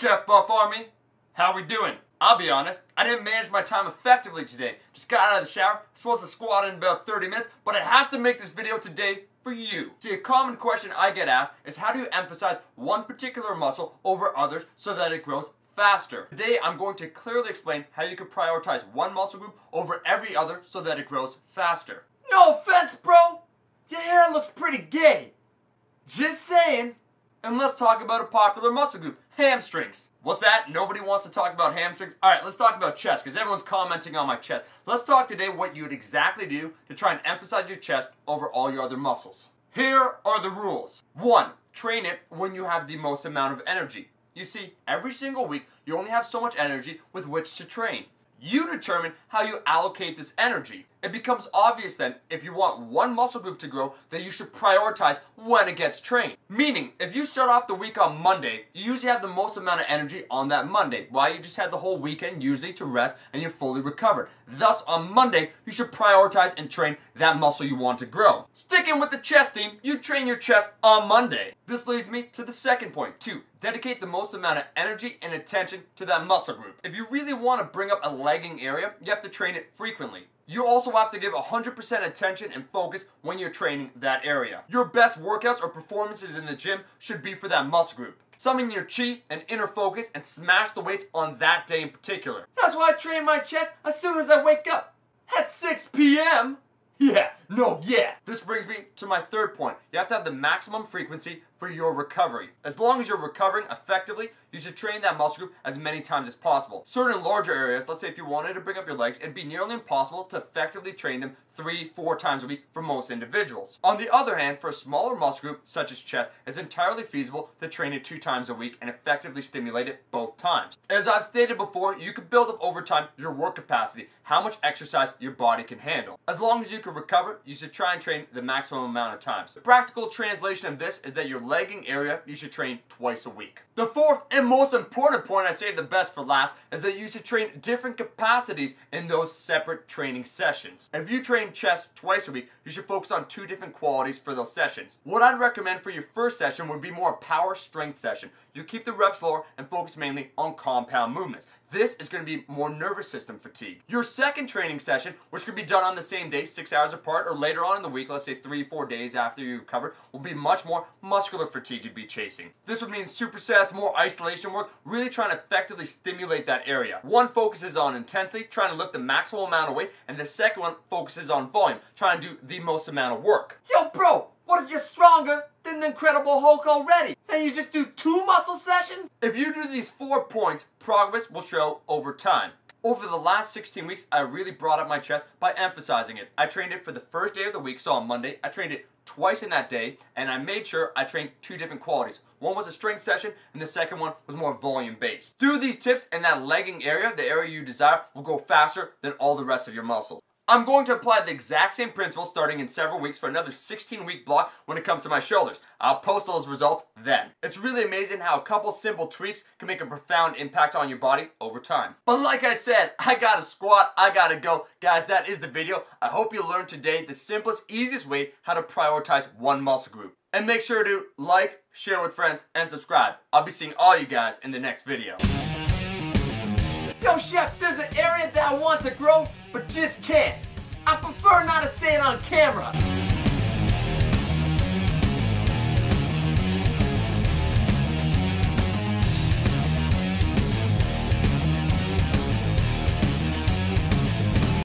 Chef Buff Army, how we doing? I'll be honest, I didn't manage my time effectively today. Just got out of the shower, supposed to squat in about 30 minutes, but I have to make this video today for you. See, a common question I get asked is how do you emphasize one particular muscle over others so that it grows faster? Today I'm going to clearly explain how you can prioritize one muscle group over every other so that it grows faster. No offense, bro! Your hair looks pretty gay. Just saying. And let's talk about a popular muscle group, hamstrings. What's that? Nobody wants to talk about hamstrings? Alright, let's talk about chest, because everyone's commenting on my chest. Let's talk today what you would exactly do to try and emphasize your chest over all your other muscles. Here are the rules. 1. Train it when you have the most amount of energy. You see, every single week, you only have so much energy with which to train. You determine how you allocate this energy. It becomes obvious then, if you want one muscle group to grow, that you should prioritize when it gets trained. Meaning, if you start off the week on Monday, you usually have the most amount of energy on that Monday. Why? You just had the whole weekend usually to rest and you're fully recovered. Thus, on Monday, you should prioritize and train that muscle you want to grow. Sticking with the chest theme, you train your chest on Monday. This leads me to the second point. 2. Dedicate the most amount of energy and attention to that muscle group. If you really want to bring up a legging area, you have to train it frequently. You also have to give 100% attention and focus when you're training that area. Your best workouts or performances in the gym should be for that muscle group. Summon your chi and inner focus and smash the weights on that day in particular. That's why I train my chest as soon as I wake up. At 6 p.m. Yeah. This brings me to my third point. You have to have the maximum frequency for your recovery. As long as you're recovering effectively, you should train that muscle group as many times as possible. Certain larger areas, let's say if you wanted to bring up your legs, it'd be nearly impossible to effectively train them 3-4 times a week for most individuals. On the other hand, for a smaller muscle group, such as chest, it's entirely feasible to train it 2 times a week and effectively stimulate it both times. As I've stated before, you can build up over time your work capacity, how much exercise your body can handle. As long as you can recover, you should try and train the maximum amount of times. The practical translation of this is that your legging area you should train twice a week. The fourth and most important point, I saved the best for last, is that you should train different capacities in those separate training sessions. If you train chest twice a week, you should focus on 2 different qualities for those sessions. What I'd recommend for your first session would be more a power strength session. You keep the reps lower and focus mainly on compound movements. This is going to be more nervous system fatigue. Your second training session, which could be done on the same day, 6 hours apart, or later on in the week, let's say 3-4 days after you recover, will be much more muscular fatigue you'd be chasing. This would mean supersets, more isolation work, really trying to effectively stimulate that area. One focuses on intensity, trying to lift the maximum amount of weight, and the second one focuses on volume, trying to do the most amount of work. Yo, bro! What if you're stronger than the Incredible Hulk already? And you just do 2 muscle sessions? If you do these 4 points, progress will show over time. Over the last 16 weeks, I really brought up my chest by emphasizing it. I trained it for the first day of the week, so on Monday, I trained it twice in that day, and I made sure I trained 2 different qualities. One was a strength session, and the second one was more volume-based. Do these tips in that legging area, the area you desire, will go faster than all the rest of your muscles. I'm going to apply the exact same principle starting in several weeks for another 16-week block when it comes to my shoulders. I'll post those results then. It's really amazing how a couple simple tweaks can make a profound impact on your body over time. But like I said, I gotta squat, I gotta go. Guys, that is the video. I hope you learned today the simplest, easiest way how to prioritize one muscle group. And make sure to like, share with friends, and subscribe. I'll be seeing all you guys in the next video. Yo, Chef, there's an area that I want to grow, but just can't. I prefer not to say it on camera.